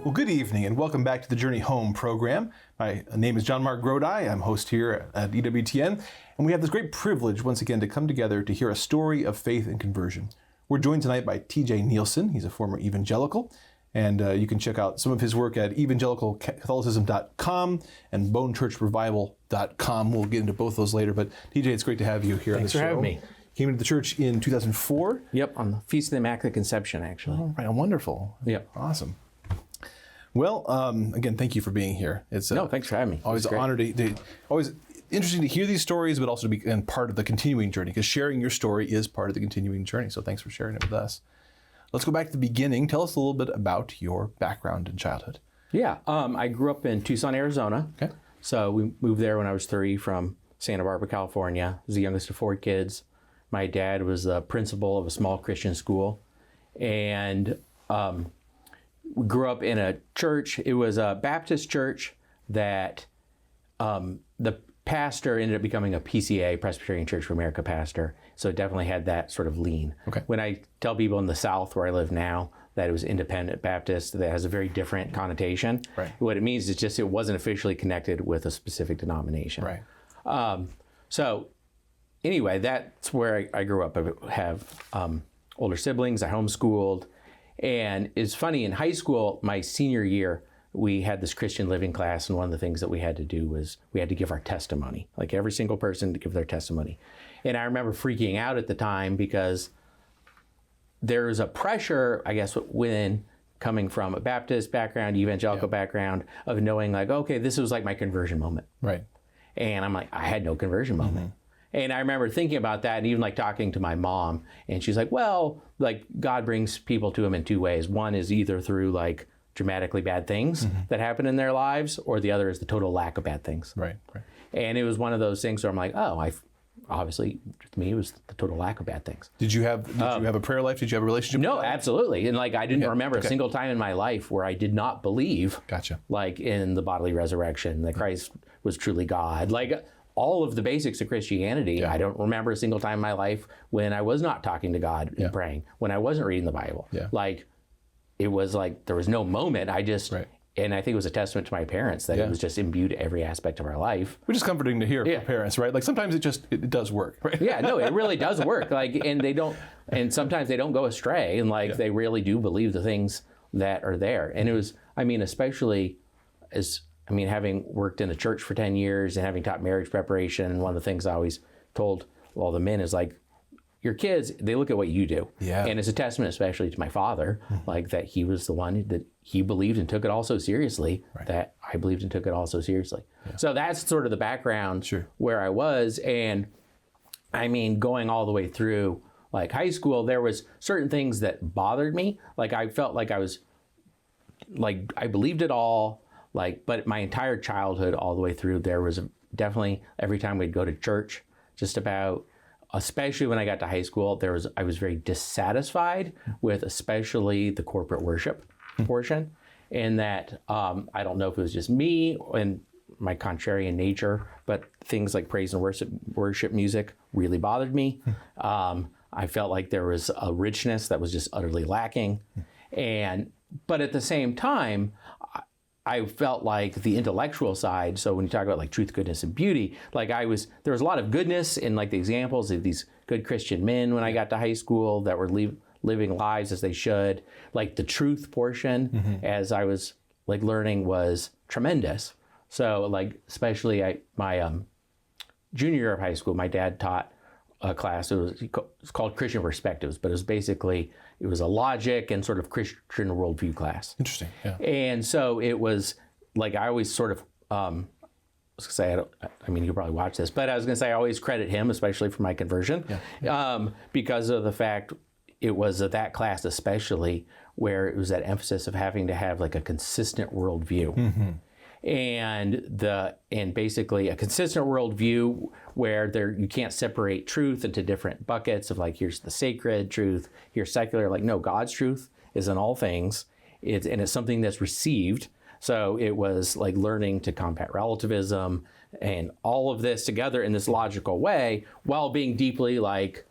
Well, good evening and welcome back to the Journey Home program. My name is John Mark Grodi. I'm host here at EWTN, and we have this great privilege once again to come together to hear a story of faith and conversion. We're joined tonight by TJ Nielsen. He's a former evangelical, and you can check out some of his work at evangelicalcatholicism.com and bonechurchrevival.com. We'll get into both those later, but TJ, it's great to have you here on the show. Thanks for having me. Came into the church in 2004. Yep, on the Feast of the Immaculate Conception, actually. Oh, right, wonderful. Yep. Awesome. Well, again, thank you for being here. It's no, thanks for having me. Always an honor to always interesting to hear these stories, but also to be part of the continuing journey, because sharing your story is part of the continuing journey. So thanks for sharing it with us. Let's go back to the beginning. Tell us a little bit about your background and childhood. Yeah, I grew up in Tucson, Arizona. Okay. So we moved there when I was 3 from Santa Barbara, California. I was the youngest of 4 kids. My dad was the principal of a small Christian school, and we grew up in a church. It was a Baptist church that the pastor ended up becoming a PCA, Presbyterian Church for America pastor. So it definitely had that sort of lean. Okay. When I tell people in the South where I live now that it was independent Baptist, that has a very different connotation. Right. What it means is just it wasn't officially connected with a specific denomination. Right. So anyway, that's where I grew up. I have older siblings. I homeschooled. And it's funny, in high school, my senior year, we had this Christian living class, and one of the things that we had to do was we had to give our testimony, like every single person to give their testimony. And I remember freaking out at the time because there's a pressure, I guess, when coming from a Baptist background, evangelical background, of knowing like, okay, this was like my conversion moment. Right. And I'm like, I had no conversion moment. Mm-hmm. And I remember thinking about that and even like talking to my mom, and she's like, well, like God brings people to him in 2 ways. One is either through like dramatically bad things that happen in their lives, or the other is the total lack of bad things. Right, right. And it was one of those things where I'm like, oh, obviously to me it was the total lack of bad things. Did you have a prayer life? Did you have a relationship? No, with God? absolutely. And like I didn't remember a single time in my life where I did not believe like in the bodily resurrection, that Christ was truly God. Like all of the basics of Christianity, I don't remember a single time in my life when I was not talking to God and praying, when I wasn't reading the Bible. Yeah. Like, it was like, there was no moment. I just, and I think it was a testament to my parents that it was just imbued every aspect of our life. Which is comforting to hear from parents, right? Like sometimes it does work, right? Yeah, no, it really does work. Like, and sometimes they don't go astray, and like they really do believe the things that are there. And it was, especially having worked in the church for 10 years and having taught marriage preparation, and one of the things I always told all the men is like, your kids, they look at what you do. Yeah. And it's a testament especially to my father, like that he was the one that he believed and took it all so seriously, that I believed and took it all so seriously. Yeah. So that's sort of the background where I was. And going all the way through like high school, there was certain things that bothered me. Like I felt like I was, like I believed it all, but my entire childhood all the way through, there was definitely every time we'd go to church, just about, especially when I got to high school, I was very dissatisfied with especially the corporate worship portion, in that I don't know if it was just me and my contrarian nature, but things like praise and worship music really bothered me. I felt like there was a richness that was just utterly lacking, but at the same time, I felt like the intellectual side, so when you talk about like truth, goodness, and beauty, like there was a lot of goodness in like the examples of these good Christian men when I got to high school that were living lives as they should. Like the truth portion, as I was like learning, was tremendous. So like, especially my junior year of high school, my dad taught a class. It's called Christian Perspectives, but it was a logic and sort of Christian worldview class. Interesting. Yeah. And so it was like, I always sort of, I was gonna say, you could probably watch this, but I was gonna say I always credit him, especially for my conversion, because of the fact it was that class especially where it was that emphasis of having to have like a consistent worldview. And basically a consistent worldview where you can't separate truth into different buckets of like, here's the sacred truth, here's secular. Like, no, God's truth is in all things. It's something that's received. So it was like learning to combat relativism and all of this together in this logical way, while being deeply like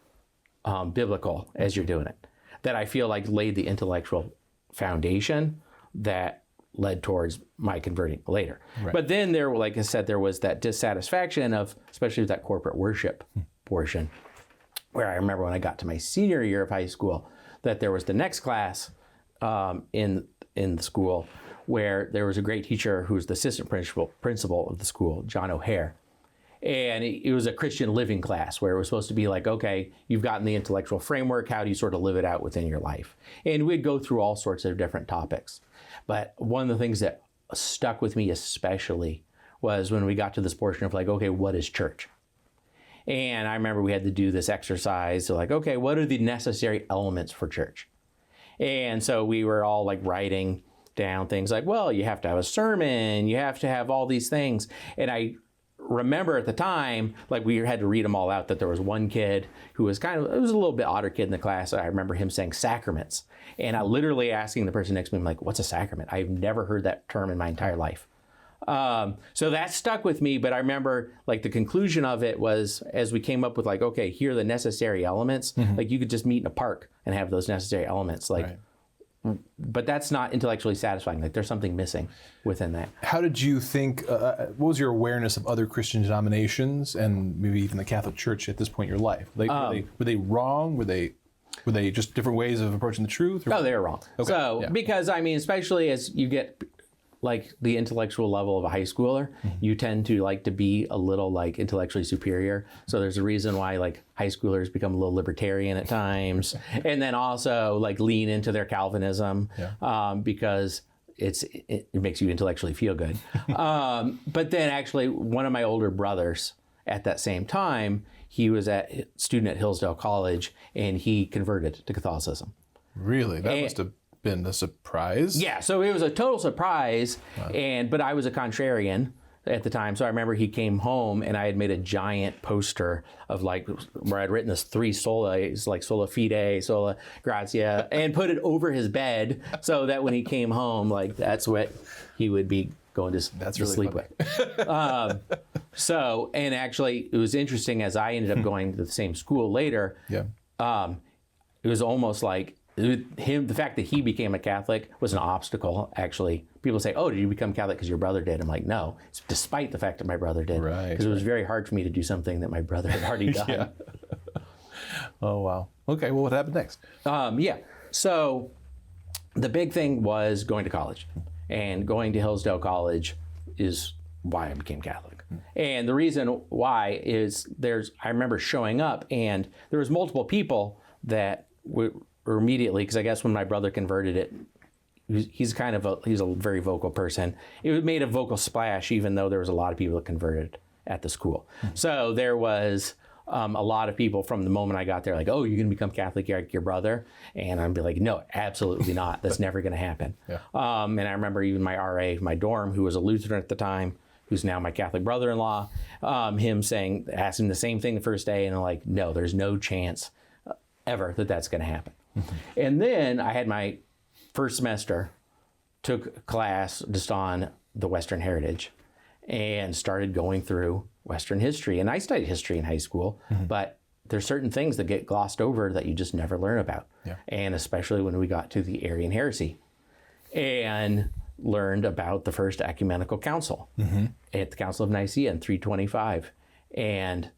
biblical as you're doing it. That I feel like laid the intellectual foundation that led towards my converting later. Right. But then there, like I said, there was that dissatisfaction of, especially with that corporate worship portion, where I remember when I got to my senior year of high school, that there was the next class in the school where there was a great teacher who was the assistant principal of the school, John O'Hare. And it was a Christian living class where it was supposed to be like, okay, you've gotten the intellectual framework, how do you sort of live it out within your life? And we'd go through all sorts of different topics. But one of the things that stuck with me especially was when we got to this portion of like, okay, what is church? And I remember we had to do this exercise to like, okay, what are the necessary elements for church? And so we were all like writing down things like, well, you have to have a sermon, you have to have all these things. And I remember at the time, like we had to read them all out, that there was one kid who was it was a little bit odder kid in the class. I remember him saying sacraments. And I literally asking the person next to me, I'm like, what's a sacrament? I've never heard that term in my entire life. So that stuck with me, but I remember like the conclusion of it was as we came up with like, okay, here are the necessary elements. Like you could just meet in a park and have those necessary elements. Like, right. But that's not intellectually satisfying. Like there's something missing within that. How did you think, what was your awareness of other Christian denominations and maybe even the Catholic Church at this point in your life? Were they wrong? Were they just different ways of approaching the truth? Or? Oh, they were wrong. Okay. So, yeah. Because I mean, especially as you get like the intellectual level of a high schooler, you tend to like to be a little like intellectually superior. So there's a reason why like high schoolers become a little libertarian at times, and then also like lean into their Calvinism because it makes you intellectually feel good. But then actually one of my older brothers at that same time, he was a student at Hillsdale College and he converted to Catholicism. Really? That must have been a surprise. Yeah, so it was a total surprise, but I was a contrarian at the time. So I remember he came home and I had made a giant poster of like where I'd written this 3 solas, like sola fide, sola gratia, and put it over his bed so that when he came home, like that's what he would be going to sleep with. So, and actually it was interesting as I ended up going to the same school later. Yeah. It was almost like the fact that he became a Catholic was an obstacle, actually. People say, oh, did you become Catholic because your brother did? I'm like, no, it's despite the fact that my brother did. Right. Because it was very hard for me to do something that my brother had already done. Yeah. Oh, wow. Okay, well, what happened next? So the big thing was going to college. And going to Hillsdale College is why I became Catholic. And the reason why is I remember showing up and there was multiple people that were immediately, because I guess when my brother converted he's a very vocal person. It made a vocal splash, even though there was a lot of people that converted at the school. So there was a lot of people from the moment I got there, like, oh, you're going to become Catholic like your brother? And I'd be like, no, absolutely not. That's never going to happen. Yeah. And I remember even my RA, my dorm, who was a Lutheran at the time, who's now my Catholic brother-in-law, him asking the same thing the first day, and I'm like, no, there's no chance ever that's going to happen. And then I had my first semester, took a class just on the Western Heritage and started going through Western history. And I studied history in high school, but there's certain things that get glossed over that you just never learn about. Yeah. And especially when we got to the Arian heresy and learned about the first ecumenical council at the Council of Nicaea in 325. And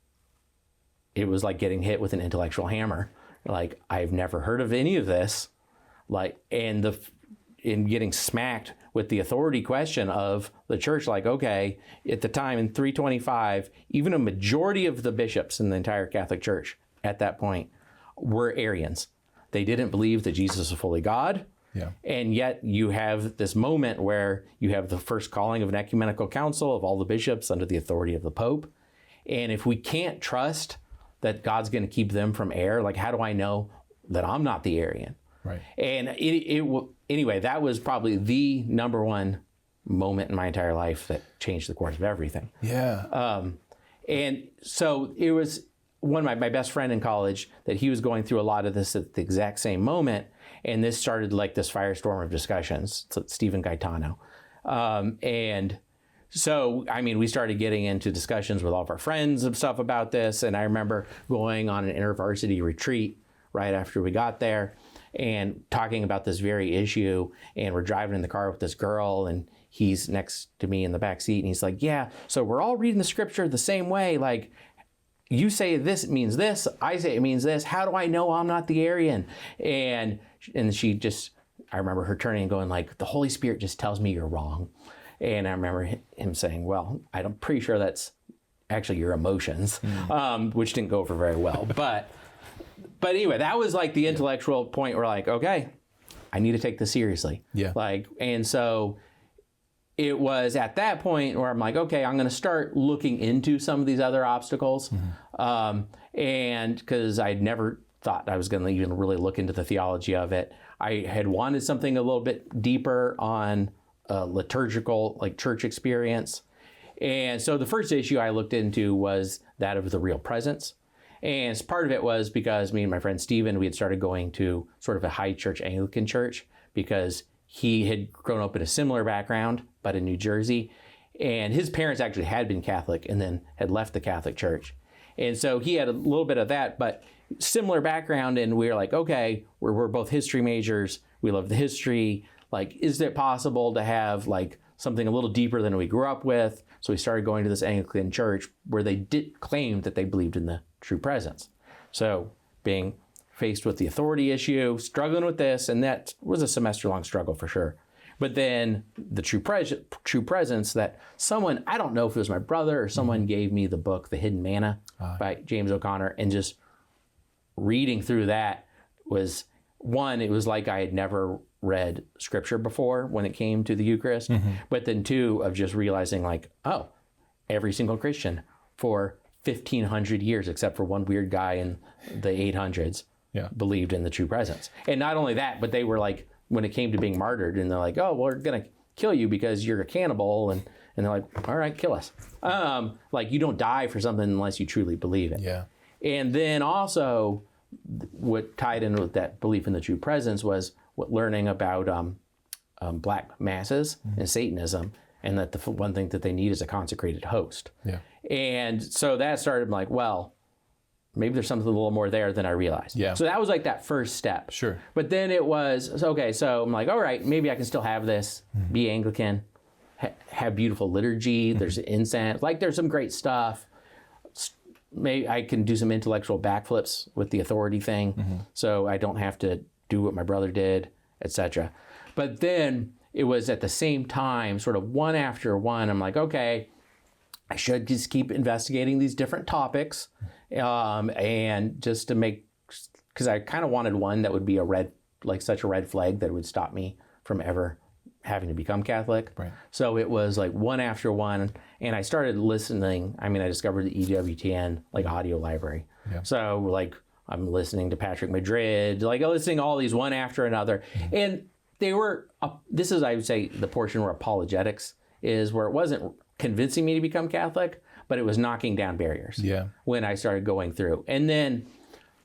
it was like getting hit with an intellectual hammer. Like, I've never heard of any of this. Like, in getting smacked with the authority question of the church, like, okay, at the time in 325, even a majority of the bishops in the entire Catholic Church at that point were Arians. They didn't believe that Jesus was fully God. Yeah. And yet you have this moment where you have the first calling of an ecumenical council of all the bishops under the authority of the Pope. And if we can't trust that God's going to keep them from error, like, how do I know that I'm not the Arian? Right. And anyway, that was probably the number one moment in my entire life that changed the course of everything. Yeah. And so it was one of my best friend in college that he was going through a lot of this at the exact same moment. And this started like this firestorm of discussions. It's Stephen Gaetano. And so, I mean, we started getting into discussions with all of our friends and stuff about this. And I remember going on an intervarsity retreat right after we got there. and talking about this very issue, and we're driving in the car with this girl, and he's next to me in the back seat, and he's like, yeah, so we're all reading the scripture the same way. Like, you say this means this, I say it means this. How do I know I'm not the Arian? And she just, I remember her turning and going like, the Holy Spirit just tells me you're wrong. And I remember him saying, well, I'm pretty sure that's actually your emotions, which didn't go over very well. But anyway, that was like the intellectual point where like, okay, I need to take this seriously. Yeah. Like, and so it was at that point where I'm like, okay, I'm going to start looking into some of these other obstacles. And because I'd never thought I was going to even really look into the theology of it. I had wanted something a little bit deeper on liturgical, like church experience. And so the first issue I looked into was that of the real presence. And part of it was because me and my friend Stephen, we had started going to sort of a high church Anglican church because he had grown up in a similar background, but in New Jersey. And his parents actually had been Catholic and then had left the Catholic Church. And so he had a little bit of that, but similar background. And we were like, okay, we're both history majors. We love the history. Like, is it possible to have like something a little deeper than we grew up with? So we started going to this Anglican church where they did claim that they believed in the true presence. So being faced with the authority issue, struggling with this, and that was a semester-long struggle for sure. But then the true presence that someone, I don't know if it was my brother or someone gave me the book, The Hidden Manna by James O'Connor, and just reading through that was, one, it was like I had never read scripture before when it came to the Eucharist, but then two, of just realizing like, oh, every single Christian for 1,500 years, except for one weird guy in the 800s, believed in the true presence. And not only that, but they were like, when it came to being martyred, and they're like, oh, we're going to kill you because you're a cannibal. And they're like, all right, kill us. Like, you don't die for something unless you truly believe it. Yeah. And then also what tied in with that belief in the true presence was learning about black masses and Satanism, and that the one thing that they need is a consecrated host. Yeah. And so that started like, well, maybe there's something a little more there than I realized. Yeah. So that was like that first step. Sure. But then it was, okay, so I'm like, all right, maybe I can still have this, be Anglican, have beautiful liturgy, there's incense, like there's some great stuff. Maybe I can do some intellectual backflips with the authority thing, so I don't have to do what my brother did, etc. But then it was at the same time, sort of one after one, I'm like, okay, I should just keep investigating these different topics, and just to make, because I kind of wanted one that would be such a red flag that it would stop me from ever having to become Catholic. Right. So it was like one after one, and I started listening. I mean, I discovered the EWTN like audio library. Yeah. So like I'm listening to Patrick Madrid, like listening to all these one after another, and they were. This is, I would say, the portion where apologetics is, where it wasn't convincing me to become Catholic, but it was knocking down barriers. Yeah. When I started going through, and then.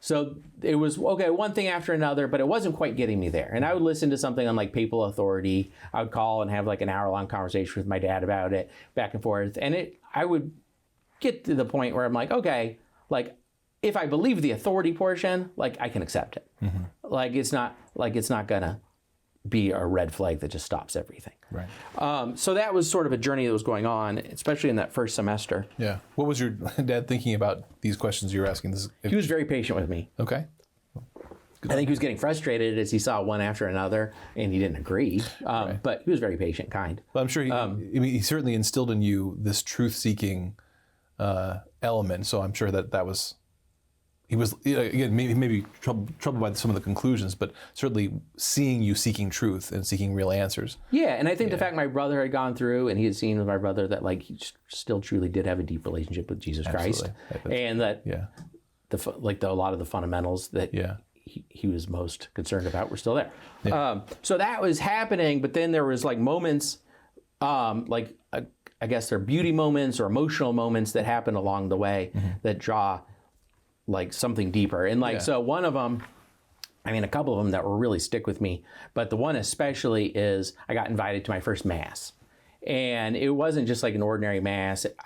So it was, okay, one thing after another, but it wasn't quite getting me there. And I would listen to something on like papal authority. I would call and have like an hour-long conversation with my dad about it, back and forth. And I would get to the point where I'm like, okay, like if I believe the authority portion, like I can accept it. Like it's not gonna be a red flag that just stops everything. Right. So that was sort of a journey that was going on, especially in that first semester. Yeah. What was your dad thinking about these questions you were asking? He was very patient with me. Okay. I think he was getting frustrated as he saw one after another, and he didn't agree. Right. But he was very patient, kind. But I'm sure he certainly instilled in you this truth-seeking element. So I'm sure that was. He was, again, maybe troubled by some of the conclusions, but certainly seeing you seeking truth and seeking real answers. Yeah, and I think the fact my brother had gone through, and he had seen with my brother that like he still truly did have a deep relationship with Jesus Christ, and that a lot of the fundamentals that he was most concerned about were still there. Yeah. So that was happening, but then there was like moments, I guess they're beauty moments or emotional moments that happen along the way that draw like something deeper. And so one of them, I mean, a couple of them that will really stick with me, but the one especially is I got invited to my first Mass. And it wasn't just like an ordinary Mass. It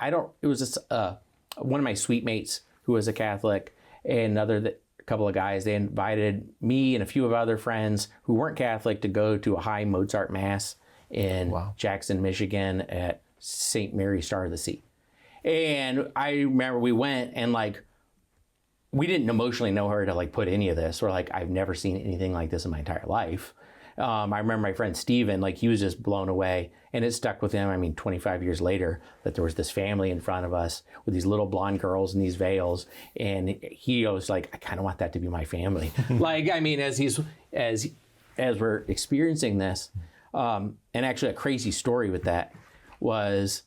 was just one of my suite mates who was a Catholic, and another couple of guys, they invited me and a few of other friends who weren't Catholic to go to a high Mozart Mass in Jackson, Michigan at St. Mary Star of the Sea. And I remember we went and like, we didn't emotionally know her to like put any of this. We're like, I've never seen anything like this in my entire life. I remember my friend Steven, like he was just blown away, and it stuck with him. I mean, 25 years later, that there was this family in front of us with these little blonde girls in these veils. And he was like, I kind of want that to be my family. Like, I mean, as we're experiencing this, and actually a crazy story with that was,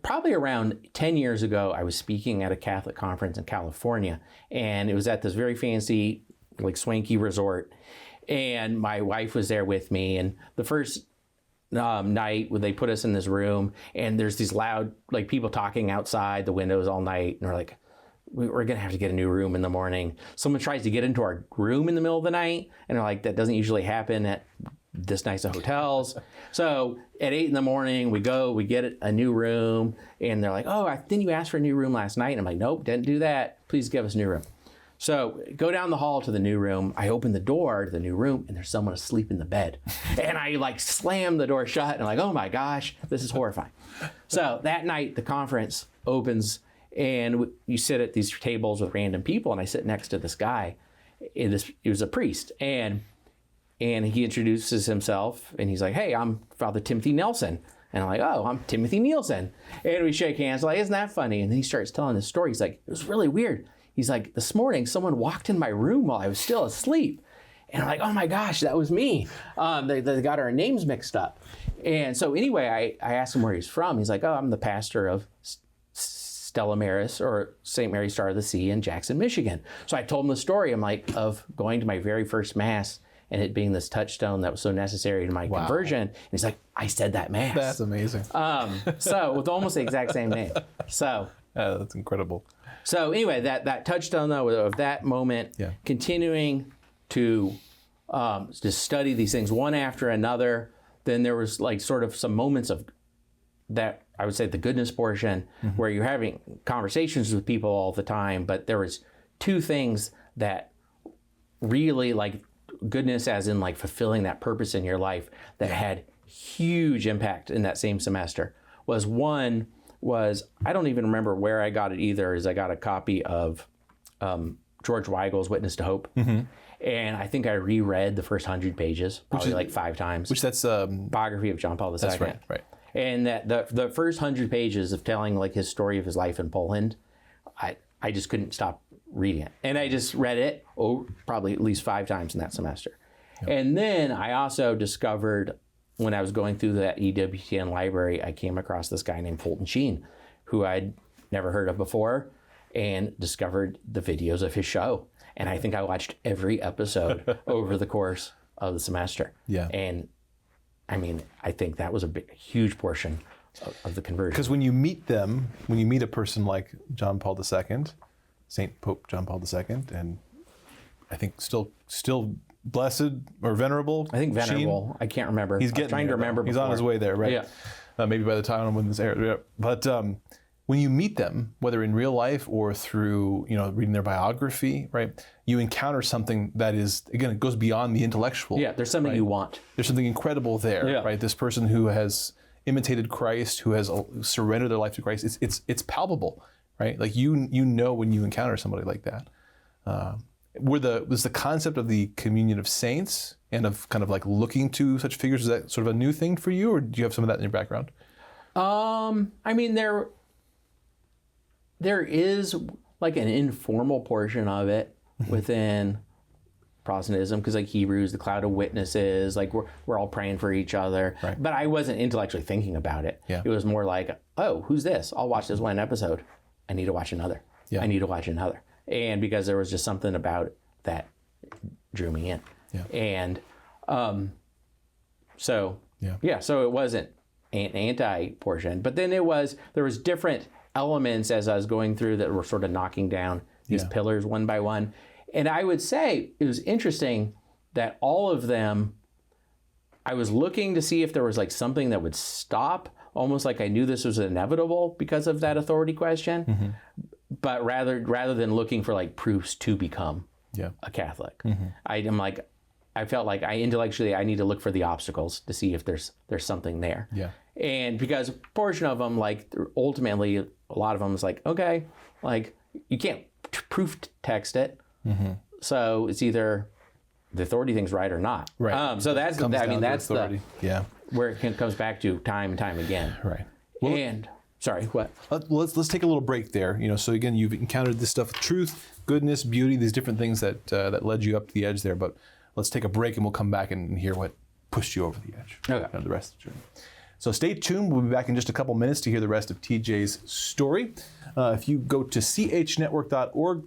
probably around 10 years ago, I was speaking at a Catholic conference in California, and it was at this very fancy, like swanky resort. And my wife was there with me. And the first night, when they put us in this room, and there's these loud, like people talking outside the windows all night, and we're like, we're gonna have to get a new room in the morning. Someone tries to get into our room in the middle of the night, and they're like, that doesn't usually happen at this nice of hotels. So at 8 a.m, we go, we get a new room, and they're like, oh, didn't you ask for a new room last night? And I'm like, nope, didn't do that. Please give us a new room. So go down the hall to the new room. I open the door to the new room, and there's someone asleep in the bed. And I like slam the door shut, and I'm like, oh my gosh, this is horrifying. So that night, the conference opens, and you sit at these tables with random people, and I sit next to this guy. He was a priest, and he introduces himself, and he's like, hey, I'm Father Timothy Nielsen. And I'm like, oh, I'm Timothy Nielsen. And we shake hands, like, isn't that funny? And then he starts telling this story. He's like, it was really weird. He's like, this morning, someone walked in my room while I was still asleep. And I'm like, oh my gosh, that was me. They got our names mixed up. And so anyway, I asked him where he's from. He's like, oh, I'm the pastor of Stella Maris, or St. Mary Star of the Sea in Jackson, Michigan. So I told him the story, I'm like, of going to my very first Mass and it being this touchstone that was so necessary to my conversion. And he's like, I said that Mass. That's amazing. So with almost the exact same name. So that's incredible. So anyway, that touchstone though of that moment, continuing to just study these things one after another. Then there was like sort of some moments of that, I would say the goodness portion, where you're having conversations with people all the time, but there was two things that really, like goodness as in like fulfilling that purpose in your life, that had huge impact in that same semester. One was, I don't even remember where I got it either, is I got a copy of George Weigel's Witness to Hope. And I think I reread the first 100 pages, probably like 5 times. Which that's... biography of John Paul II. That's right. And that the first 100 pages of telling like his story of his life in Poland, I just couldn't stop reading it. And I just read it probably at least 5 times in that semester. And then I also discovered, when I was going through that EWTN library, I came across this guy named Fulton Sheen, who I'd never heard of before, and discovered the videos of his show. And I think I watched every episode over the course of the semester. And I mean, I think that was a huge portion of the conversion. Because when you meet them, when you meet a person like John Paul II, Saint Pope John Paul II, and I think still blessed or venerable. I think venerable. Sheen. I can't remember. He's getting trying to remember. He's on his way there, right? Maybe by the time I'm in this area. But when you meet them, whether in real life or through reading their biography, right? You encounter something that is, again, it goes beyond the intellectual. There's something you want. There's something incredible there, right? This person who has imitated Christ, who has surrendered their life to Christ. It's palpable, right? Like you know when you encounter somebody like that. Was the concept of the communion of saints and of kind of like looking to such figures, is that sort of a new thing for you, or do you have some of that in your background? I mean, there is like an informal portion of it within Protestantism, because like Hebrews, the cloud of witnesses, like we're all praying for each other. Right. But I wasn't intellectually thinking about it. It was more like, oh, who's this? I'll watch this one episode. I need to watch another. I need to watch another. And because there was just something about it that drew me in. And so it wasn't an anti-portion. But then there was different elements as I was going through that were sort of knocking down these pillars one by one. And I would say it was interesting that all of them, I was looking to see if there was like something that would stop, almost like I knew this was inevitable because of that authority question. but rather than looking for like proofs to become a Catholic, I felt like I intellectually I need to look for the obstacles to see if there's something there. Yeah. And because a portion of them, like ultimately, a lot of them is like, okay, like you can't proof text it, so it's either the authority thing's right or not. Right. So that's that's authority. Where it comes back to time and time again. Right. Well, and sorry, what? Let's take a little break there. So again, you've encountered this stuff with truth, goodness, beauty, these different things that led you up to the edge there. But let's take a break and we'll come back and hear what pushed you over the edge. Okay. The rest of the journey. So stay tuned. We'll be back in just a couple minutes to hear the rest of TJ's story. If you go to chnetwork.org,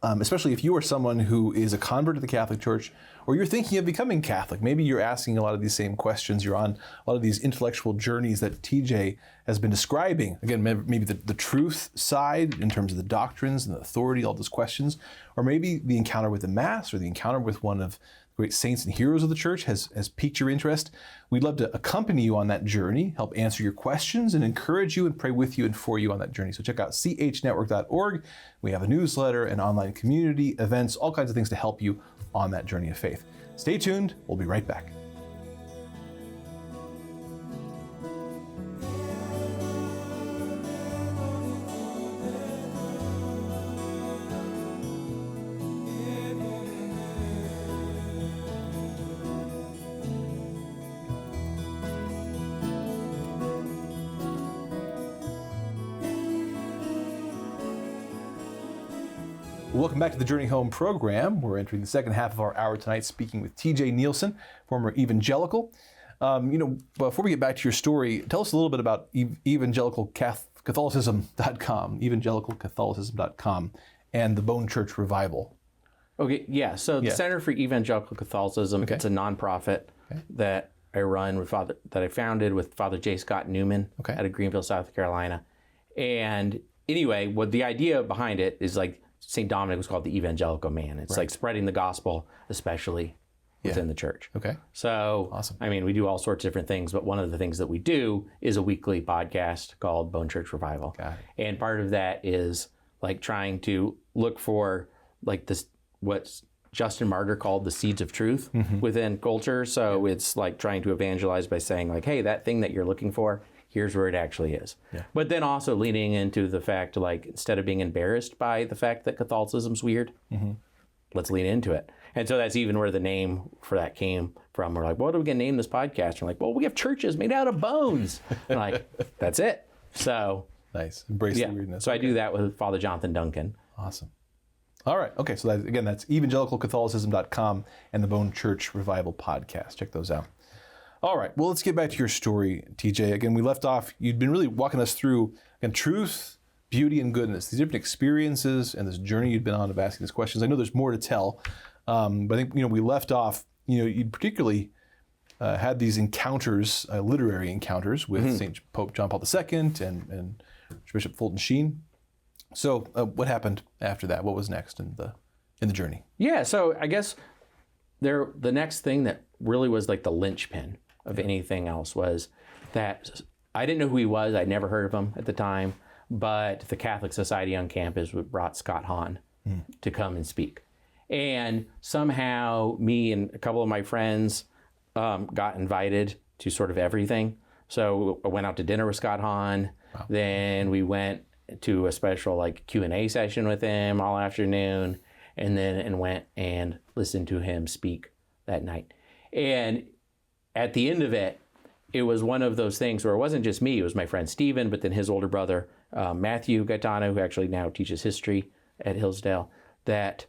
especially if you are someone who is a convert to the Catholic Church, or you're thinking of becoming Catholic, maybe you're asking a lot of these same questions, you're on a lot of these intellectual journeys that TJ has been describing. Again, maybe the truth side in terms of the doctrines and the authority, all those questions, or maybe the encounter with the Mass or the encounter with one of the great saints and heroes of the Church has piqued your interest. We'd love to accompany you on that journey, help answer your questions, and encourage you and pray with you and for you on that journey. So check out chnetwork.org. We have a newsletter, an online community, events, all kinds of things to help you on that journey of faith. Stay tuned. We'll be right back. Welcome back to the Journey Home program. We're entering the second half of our hour tonight, speaking with TJ Nielsen, former evangelical. Before we get back to your story, tell us a little bit about Evangelical Catholicism.com, evangelicalcatholicism.com, and the Bone Church Revival. Okay, yeah. So the Center for Evangelical Catholicism, it's a nonprofit that I run that I founded with Father J. Scott Newman out of Greenville, South Carolina. And anyway, what the idea behind it is like St. Dominic was called the evangelical man. It's like spreading the gospel, especially within the church. Okay. So, awesome. I mean, we do all sorts of different things, but one of the things that we do is a weekly podcast called Bone Church Revival. Got it. And part of that is like trying to look for like this, what Justin Martyr called the seeds of truth within culture. So it's like trying to evangelize by saying like, hey, that thing that you're looking for, here's where it actually is. Yeah. But then also leaning into the fact, like, instead of being embarrassed by the fact that Catholicism's weird, let's lean into it. And so that's even where the name for that came from. We're like, what are we going to name this podcast? We're like, well, we have churches made out of bones. And like, that's it. So nice. Embrace the weirdness. So I do that with Father Jonathan Duncan. Awesome. All right. Okay. So that's evangelicalcatholicism.com and the Bone Church Revival podcast. Check those out. All right, well, let's get back to your story, TJ. Again, we left off, you'd been really walking us through truth, beauty, and goodness, these different experiences and this journey you'd been on of asking these questions. I know there's more to tell, but I think, we left off, you'd particularly had these encounters, literary encounters with St. Pope John Paul II and Bishop Fulton Sheen. So what happened after that? What was next in the journey? Yeah, so I guess the next thing that really was like the linchpin of anything else was that I didn't know who he was. I'd never heard of him at the time, but the Catholic Society on campus brought Scott Hahn to come and speak. And somehow me and a couple of my friends got invited to sort of everything. So I went out to dinner with Scott Hahn. Wow. Then we went to a special like Q&A session with him all afternoon, and went and listened to him speak that night. And at the end of it, it was one of those things where it wasn't just me, it was my friend Stephen, but then his older brother, Matthew Gaetano, who actually now teaches history at Hillsdale, that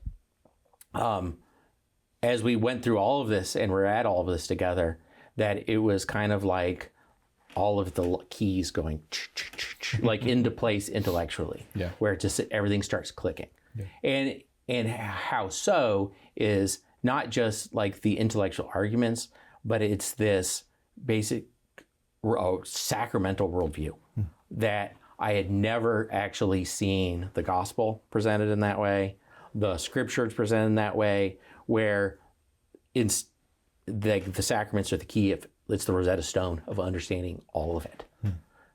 as we went through all of this and we're at all of this together, that it was kind of like all of the keys going like into place intellectually, where it just everything starts clicking. Yeah. And how so is not just like the intellectual arguments, but it's this basic sacramental worldview that I had never actually seen the gospel presented in that way, the scriptures presented in that way, where it's the sacraments are the key. It's the Rosetta Stone of understanding all of it.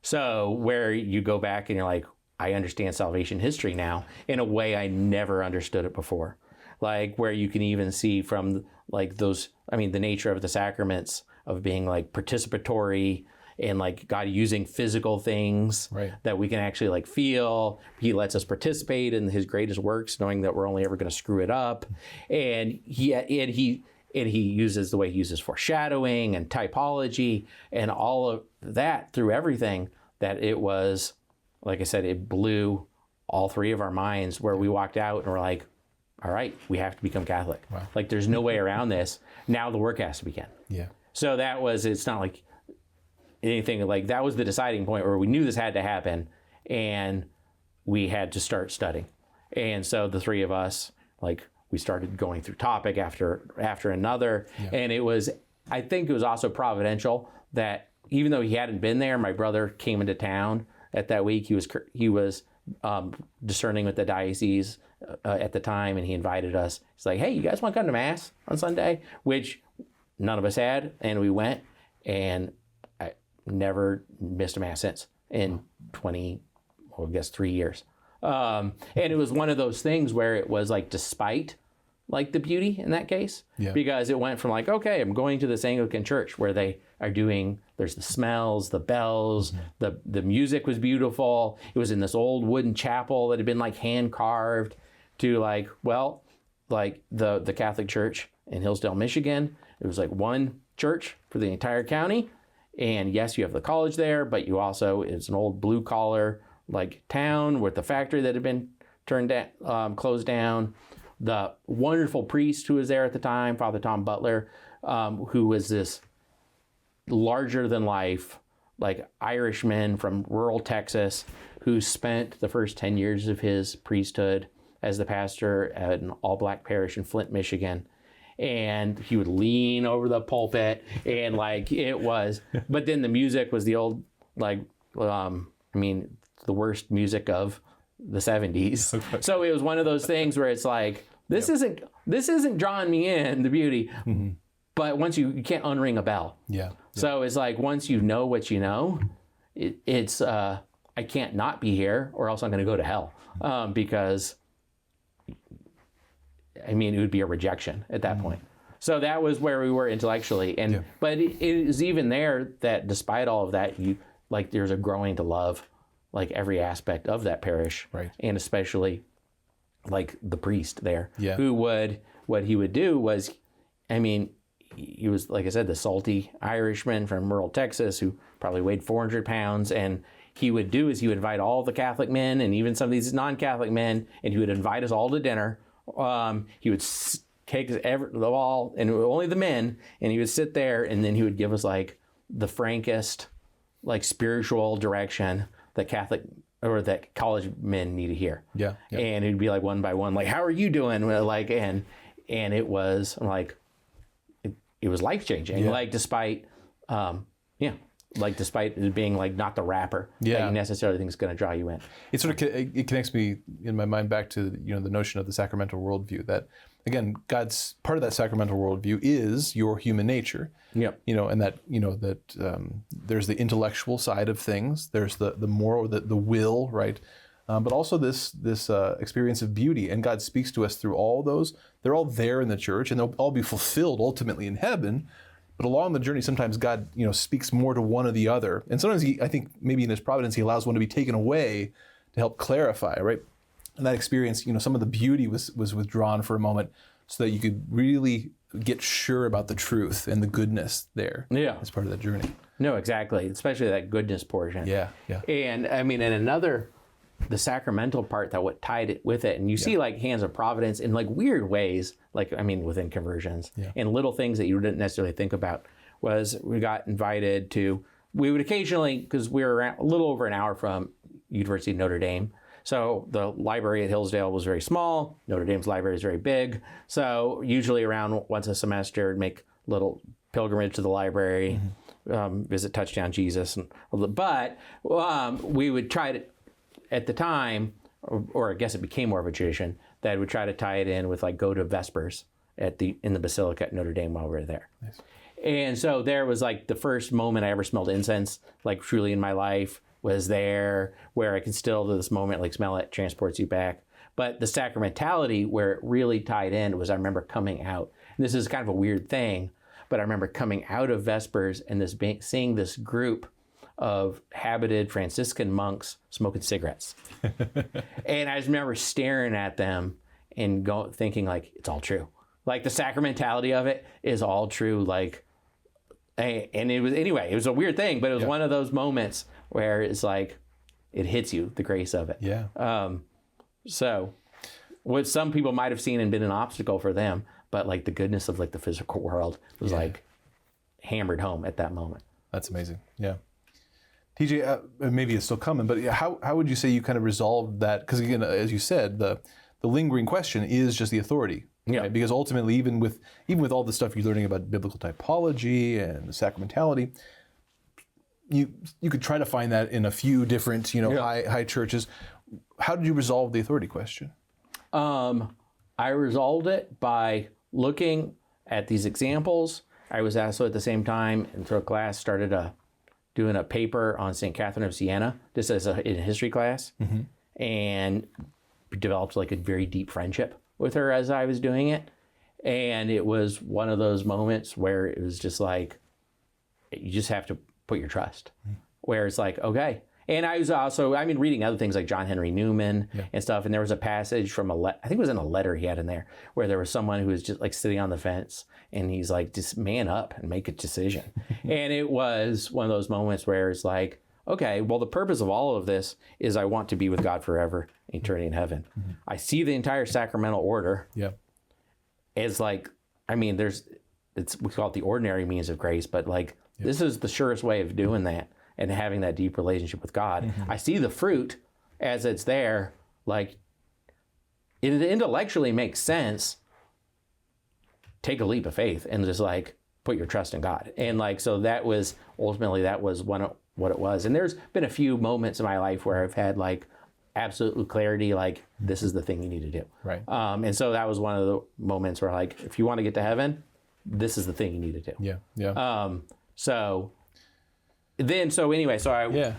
So where you go back and you're like, I understand salvation history now in a way I never understood it before. Like where you can even see from like those, the nature of the sacraments of being like participatory and like God using physical things that we can actually like feel. He lets us participate in his greatest works, knowing that we're only ever going to screw it up. And he uses the way he uses foreshadowing and typology and all of that through everything, that it was, like I said, it blew all three of our minds, where we walked out and we're like, all right, we have to become Catholic. Wow. Like there's no way around this. Now the work has to begin. Yeah. So it's not like anything, like that was the deciding point where we knew this had to happen and we had to start studying. And so the three of us, like we started going through topic after another. Yeah. And I think it was also providential that even though he hadn't been there, my brother came into town at that week. He was discerning with the diocese at the time, and he invited us. He's like, hey, you guys want to come to Mass on Sunday? Which none of us had, and we went, and I never missed a Mass since in 3 years. And it was one of those things where it was like, despite like the beauty in that case, because it went from like, okay, I'm going to this Anglican church where they are doing, there's the smells, the bells, the music was beautiful. It was in this old wooden chapel that had been like hand carved, to like, well, like the Catholic Church in Hillsdale, Michigan. It was like one church for the entire county. And yes, you have the college there, but you also, it's an old blue collar like town with the factory that had been closed down. The wonderful priest who was there at the time, Father Tom Butler, who was this larger than life, like Irishman from rural Texas, who spent the first 10 years of his priesthood as the pastor at an all-black parish in Flint, Michigan. And he would lean over the pulpit and like it was, but then the music was the old, like, the worst music of the 70s. Okay. So it was one of those things where it's like, this isn't drawing me in, the beauty, but once you can't unring a bell. Yeah. So it's like, once you know what you know, it's I can't not be here or else I'm going to go to hell, because it would be a rejection at that point. So that was where we were intellectually. But it is even there that despite all of that, there's a growing to love like every aspect of that parish. Right. And especially like the priest there, what he would do was, he was, like I said, the salty Irishman from rural Texas who probably weighed 400 pounds. And he would do is he would invite all the Catholic men and even some of these non-Catholic men, and he would invite us all to dinner. He would take all, and only the men, and he would sit there, and then he would give us like the frankest, like spiritual direction that Catholic or that college men need to hear. Yeah. And it'd be like one by one, like, how are you doing? Like, and it was like, it was life changing. Yeah. Like despite it being like not the rapper that you necessarily think is going to draw you in. It sort of it connects me in my mind back to the notion of the sacramental worldview, that again, God's part of that sacramental worldview is your human nature. Yep. And that there's the intellectual side of things, there's the moral, the will, right? But also this experience of beauty, and God speaks to us through all those. They're all there in the church, and they'll all be fulfilled ultimately in heaven. But along the journey, sometimes God, speaks more to one or the other. And sometimes I think maybe in his providence, he allows one to be taken away to help clarify, right? And that experience, some of the beauty was withdrawn for a moment so that you could really get sure about the truth and the goodness there. Yeah. As part of that journey. No, exactly. Especially that goodness portion. Yeah, yeah. And the sacramental part that what tied it with it. And you see like hands of providence in like weird ways, like, within conversions and little things that you didn't necessarily think about. Was we got invited to, we would occasionally, because we were a little over an hour from University of Notre Dame. So the library at Hillsdale was very small. Notre Dame's library is very big. So usually around once a semester, make little pilgrimage to the library, visit Touchdown Jesus. But we would try to, at the time, or I guess it became more of a tradition, that would try to tie it in with like go to Vespers in the Basilica at Notre Dame while we were there. Nice. And so there was like the first moment I ever smelled incense, like truly in my life. was there, where I can still to this moment like smell it, transports you back. But the sacramentality, where it really tied in, was I remember coming out. And this is kind of a weird thing, but I remember coming out of Vespers and seeing this group of habited Franciscan monks smoking cigarettes. And I just remember staring at them and thinking like, it's all true. Like the sacramentality of it is all true. Like, and it was a weird thing, but it was one of those moments where it's like, it hits you, the grace of it. Yeah. So what some people might have seen and been an obstacle for them, but like the goodness of like the physical world was like hammered home at that moment. That's amazing. Yeah. TJ, maybe it's still coming, but how would you say you kind of resolved that? Because again, as you said, the lingering question is just the authority. Yeah. Right? Because ultimately, even with all the stuff you're learning about biblical typology and the sacramentality, you could try to find that in a few different high churches. How did you resolve the authority question? I resolved it by looking at these examples. I was also at the same time in through a class started doing a paper on St. Catherine of Siena, just in a history class, and developed like a very deep friendship with her as I was doing it. And it was one of those moments where it was just like, you just have to put your trust, where it's like, okay. And I was also, reading other things like John Henry Newman and stuff. And there was a passage from I think it was in a letter he had in there, where there was someone who was just like sitting on the fence and he's like, just man up and make a decision. And it was one of those moments where it's like, okay, well, the purpose of all of this is I want to be with God forever, eternity in heaven. I see the entire sacramental order as like, we call it the ordinary means of grace, but like, this is the surest way of doing that and having that deep relationship with God. I see the fruit as it's there, like, it intellectually makes sense. Take a leap of faith and just like put your trust in God. And like, so that was ultimately, that was what it was. And there's been a few moments in my life where I've had like absolute clarity, like this is the thing you need to do. Right. And so that was one of the moments where like, if you want to get to heaven, this is the thing you need to do. Yeah. Yeah. So I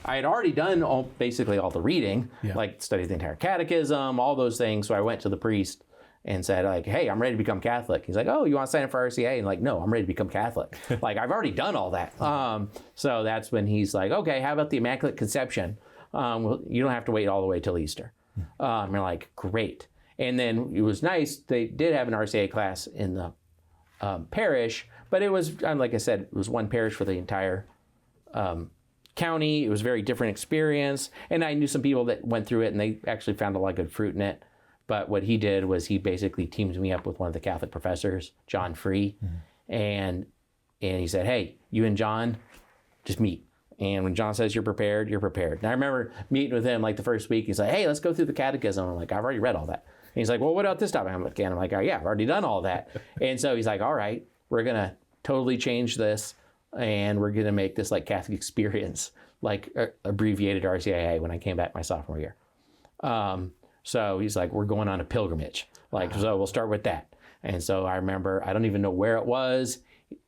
had already done basically all the reading, like studied the entire catechism, all those things. So I went to the priest and said like, hey, I'm ready to become Catholic. He's like, oh, you want to sign up for RCA? And like, no, I'm ready to become Catholic. Like, I've already done all that. So that's when he's like, okay, how about the Immaculate Conception? Well, you don't have to wait all the way till Easter. And we're like, great. And then it was nice. They did have an RCA class in the parish, but it was, like I said, it was one parish for the entire county. It was a very different experience. And I knew some people that went through it and they actually found a lot of good fruit in it. But what he did was he basically teamed me up with one of the Catholic professors, John Free. And he said, hey, you and John, just meet. And when John says you're prepared, you're prepared. And I remember meeting with him like the first week. He's like, hey, let's go through the catechism. I'm like, I've already read all that. And he's like, well, what about this topic? I'm like, oh, yeah, I've already done all that. And so he's like, all right, we're going to totally change this. And we're going to make this like Catholic experience, like abbreviated RCIA when I came back my sophomore year. So he's like, we're going on a pilgrimage. Like, so we'll start with that. And so I remember, I don't even know where it was,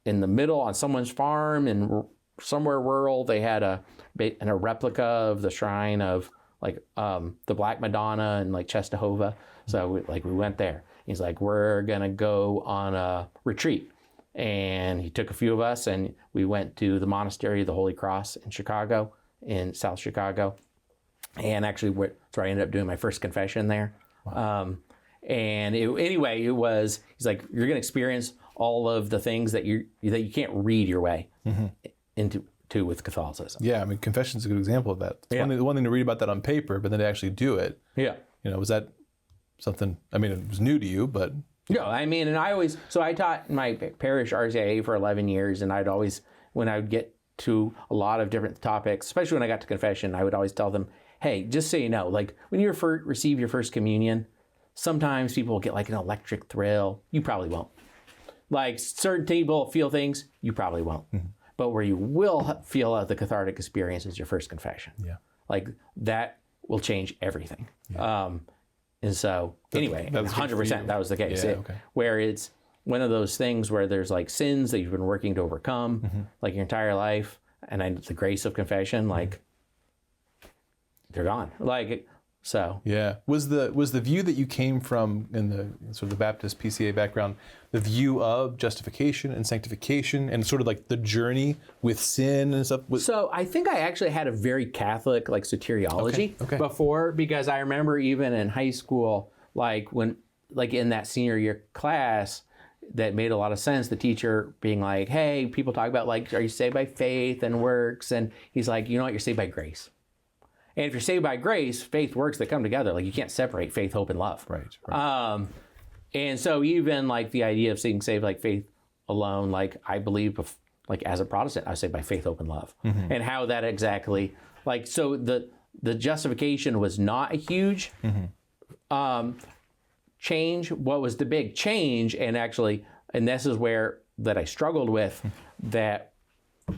in the middle on someone's farm in somewhere rural, they had a replica of the shrine of like the Black Madonna and like Czestochowa. So we went there. He's like, we're going to go on a retreat. And he took a few of us and we went to the Monastery of the Holy Cross in Chicago, in South Chicago. And actually, so I ended up doing my first confession there. Wow. It was, he's like, you're going to experience all of the things that you can't read your way into with Catholicism. Yeah, confession's a good example of that. It's one thing to read about that on paper, but then to actually do it. Yeah. Was that something, it was new to you, but... No, and I taught my parish RCIA for 11 years, and I'd always, when I would get to a lot of different topics, especially when I got to confession, I would always tell them, hey, just so you know, like when you receive your first communion, sometimes people will get like an electric thrill. You probably won't. Like certain people feel things, you probably won't. But where you will feel the cathartic experience is your first confession. Yeah. Like that will change everything. Yeah. And so anyway, 100% that was the case. Yeah, okay. Where it's one of those things where there's like sins that you've been working to overcome like your entire life. And the grace of confession, like they're gone. Like, so. Yeah. Was the view that you came from in the sort of the Baptist PCA background, the view of justification and sanctification and sort of like the journey with sin and stuff? So I think I actually had a very Catholic like soteriology before, because I remember even in high school, like when, like in that senior year class, that made a lot of sense. The teacher being like, hey, people talk about like, are you saved by faith and works? And he's like, you know what, you're saved by grace. And if you're saved by grace, faith, works, they come together. Like you can't separate faith, hope, and love. Right. And so even like the idea of being saved like faith alone, like I believe, like as a Protestant, I was saved by faith, hope, and love. And how that exactly, like, so the justification was not a huge change. What was the big change? And actually, and this is where that I struggled with, that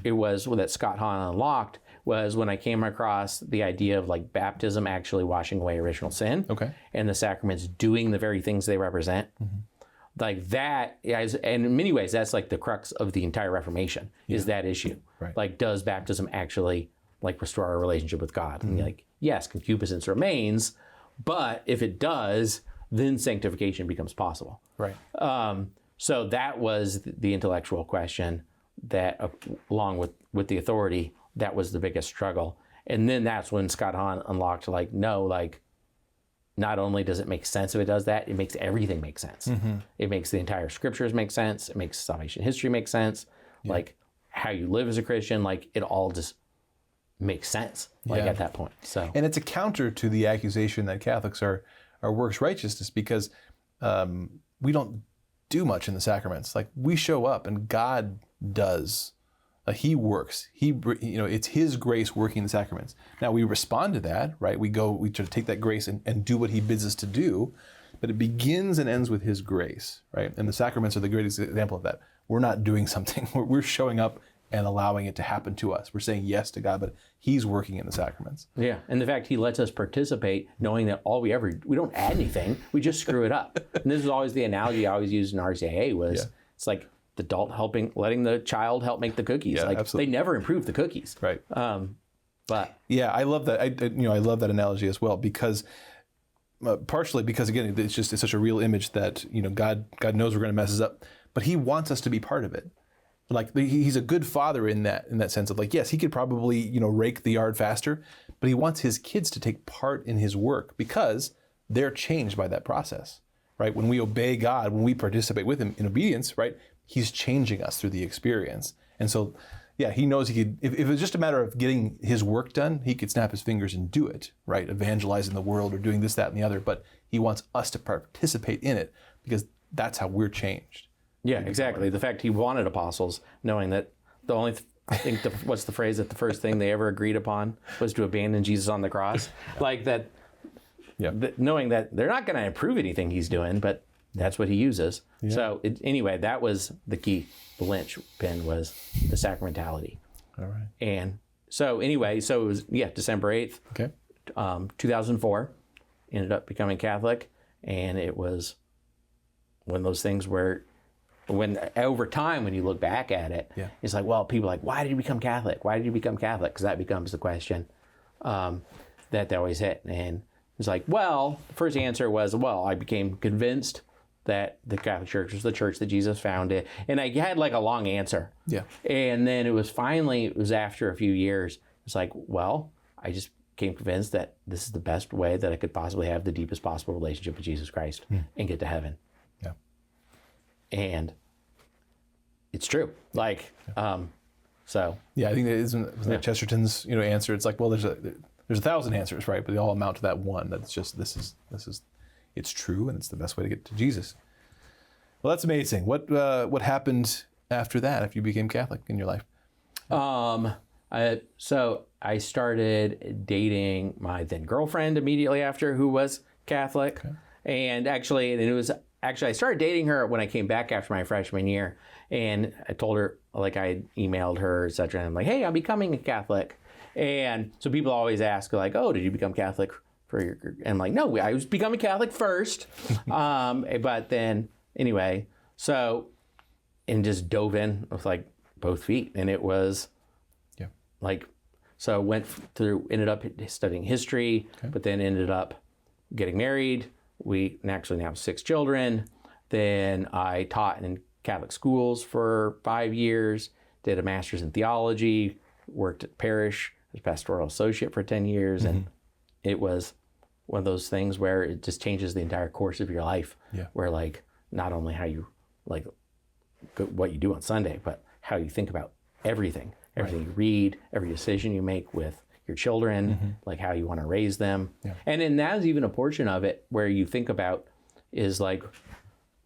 it was that Scott Hahn unlocked, was when I came across the idea of like baptism actually washing away original sin, and the sacraments doing the very things they represent. Like that, and in many ways, that's like the crux of the entire Reformation, is that issue. Right. Like, does baptism actually like restore our relationship with God? And like, yes, concupiscence remains, but if it does, then sanctification becomes possible. Right. So that was the intellectual question that, along with the authority, that was the biggest struggle. And then that's when Scott Hahn unlocked, like, no, like, not only does it make sense if it does that, it makes everything make sense. It makes the entire scriptures make sense. It makes salvation history make sense. Like how you live as a Christian, like it all just makes sense, like at that point. So, and it's a counter to the accusation that Catholics are works righteousness, because we don't do much in the sacraments. Like we show up and God does. He works. It's His grace working in the sacraments. Now we respond to that, right? We try to take that grace and do what He bids us to do, but it begins and ends with His grace, right? And the sacraments are the greatest example of that. We're not doing something. We're showing up and allowing it to happen to us. We're saying yes to God, but He's working in the sacraments. Yeah, and the fact He lets us participate, knowing that we don't add anything, we just screw it up. And this is always the analogy I always used in RCIA was, it's like the adult letting the child help make the cookies. Yeah, like absolutely. They never improve the cookies. Right. But yeah, I love that. I love that analogy as well, because partially because again, it's such a real image that God knows we're going to mess this up, but He wants us to be part of it. Like He's a good father in that sense of like, yes, He could probably rake the yard faster, but He wants His kids to take part in His work because they're changed by that process, right? When we obey God, when we participate with Him in obedience, right? He's changing us through the experience. And so, yeah, He knows He could, if it was just a matter of getting His work done, He could snap His fingers and do it, right? Evangelizing the world or doing this, that, and the other. But He wants us to participate in it because that's how we're changed. Yeah, exactly. The fact He wanted apostles, knowing that the only, I think, what's the phrase, that the first thing they ever agreed upon was to abandon Jesus on the cross. Like that, knowing that they're not going to improve anything He's doing, but that's what He uses. Yeah. So anyway, that was the key. The linchpin was the sacramentality. All right. And so anyway, so it was, December 8th, 2004, ended up becoming Catholic. And it was one of those things where when over time, when you look back at it, it's like, well, people are like, why did you become Catholic? Why did you become Catholic? Because that becomes the question that they always hit. And it's like, well, the first answer was, well, I became convinced that the Catholic Church was the church that Jesus founded. And I had like a long answer. Yeah. And then it was after a few years, it's like, well, I just became convinced that this is the best way that I could possibly have the deepest possible relationship with Jesus Christ and get to heaven. Yeah. And it's true. Like, so. Yeah, I think that isn't that Chesterton's, answer. It's like, well, there's 1,000 answers, right? But they all amount to that one. That's just, this is it's true, and it's the best way to get to Jesus. Well, that's amazing. What happened after that, after you became Catholic in your life? So I started dating my then girlfriend immediately after, who was Catholic. Okay. And I started dating her when I came back after my freshman year. And I told her, like I emailed her, et cetera, and I'm like, hey, I'm becoming a Catholic. And so people always ask, like, oh, did you become Catholic? And I'm like, no, I was becoming Catholic first. But then anyway, and just dove in with like both feet. And it was So ended up studying history, but then ended up getting married. We actually now have 6 children. Then I taught in Catholic schools for 5 years, did a master's in theology, worked at parish as pastoral associate for 10 years. And it was one of those things where it just changes the entire course of your life. Yeah. Where like, not only how you, like what you do on Sunday, but how you think about everything you read, every decision you make with your children, like how you want to raise them. Yeah. And then that's even a portion of it where you think about is like,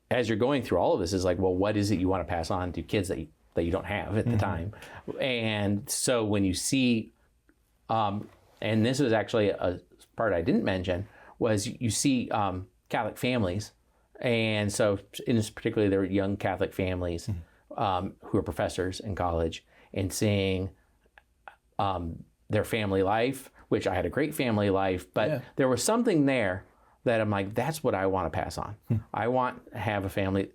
as you're going through all of this is like, well, what is it you want to pass on to kids that you don't have at the time? And so when you see, and this was actually a part I didn't mention, was you see Catholic families. And so in this particularly, there were young Catholic families who are professors in college, and seeing their family life, which I had a great family life, but there was something there that I'm like, that's what I want to pass on. I want to have a family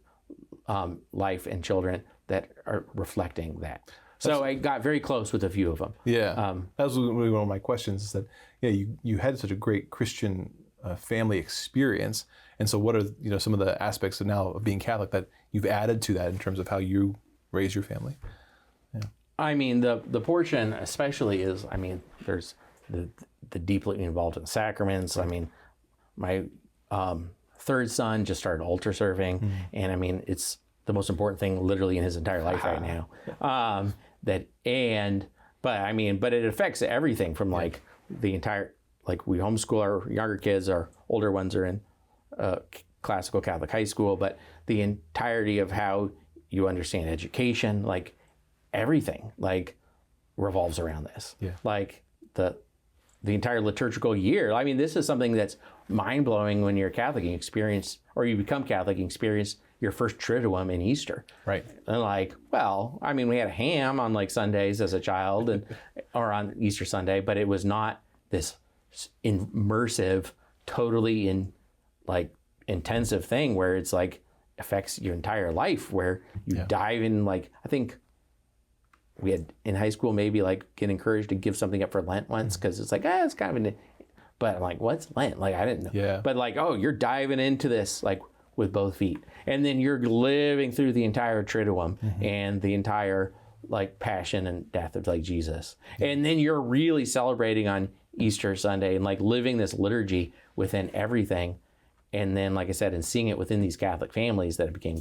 life and children that are reflecting that. So I got very close with a few of them. Yeah, that was really one of my questions. Is that you had such a great Christian family experience, and so what are some of the aspects of now of being Catholic that you've added to that in terms of how you raise your family? Yeah. I mean, the portion especially is, I mean, there's the deeply involved in sacraments. I mean, my third son just started altar serving, and I mean, it's the most important thing literally in his entire life right now. But it affects everything from like the entire, like we homeschool our younger kids, our older ones are in classical Catholic high school, but the entirety of how you understand education, like everything, like revolves around this. Yeah. Like the entire liturgical year. I mean, this is something that's mind-blowing when you're Catholic and you become Catholic and experience your first Triduum in Easter. Right. And like, well, I mean, we had a ham on like Sundays as a child or on Easter Sunday, but it was not this immersive, totally intensive thing where it's like affects your entire life, where you dive in. Like, I think we had in high school maybe like get encouraged to give something up for Lent once because it's like, it's kind of but I'm like, what's Lent? Like, I didn't know. Yeah. But like, you're diving into this like with both feet. And then you're living through the entire Triduum and the entire like passion and death of like Jesus. And then you're really celebrating on Easter Sunday and like living this liturgy within everything. And then, like I said, and seeing it within these Catholic families that I became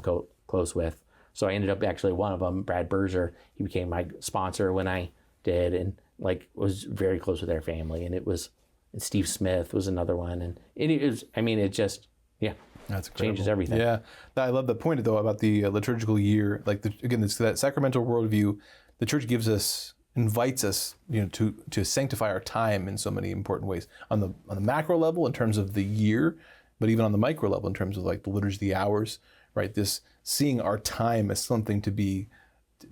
close with. So I ended up actually one of them, Brad Berzer, he became my sponsor when I did, and like was very close with their family. And and Steve Smith was another one. And it was, I mean, it just, that's changes everything. Yeah, I love the point though about the liturgical year. Like again, it's that sacramental worldview. The Church invites us, to sanctify our time in so many important ways on the macro level in terms of the year, but even on the micro level in terms of like the liturgy of the hours. Right, this seeing our time as something to be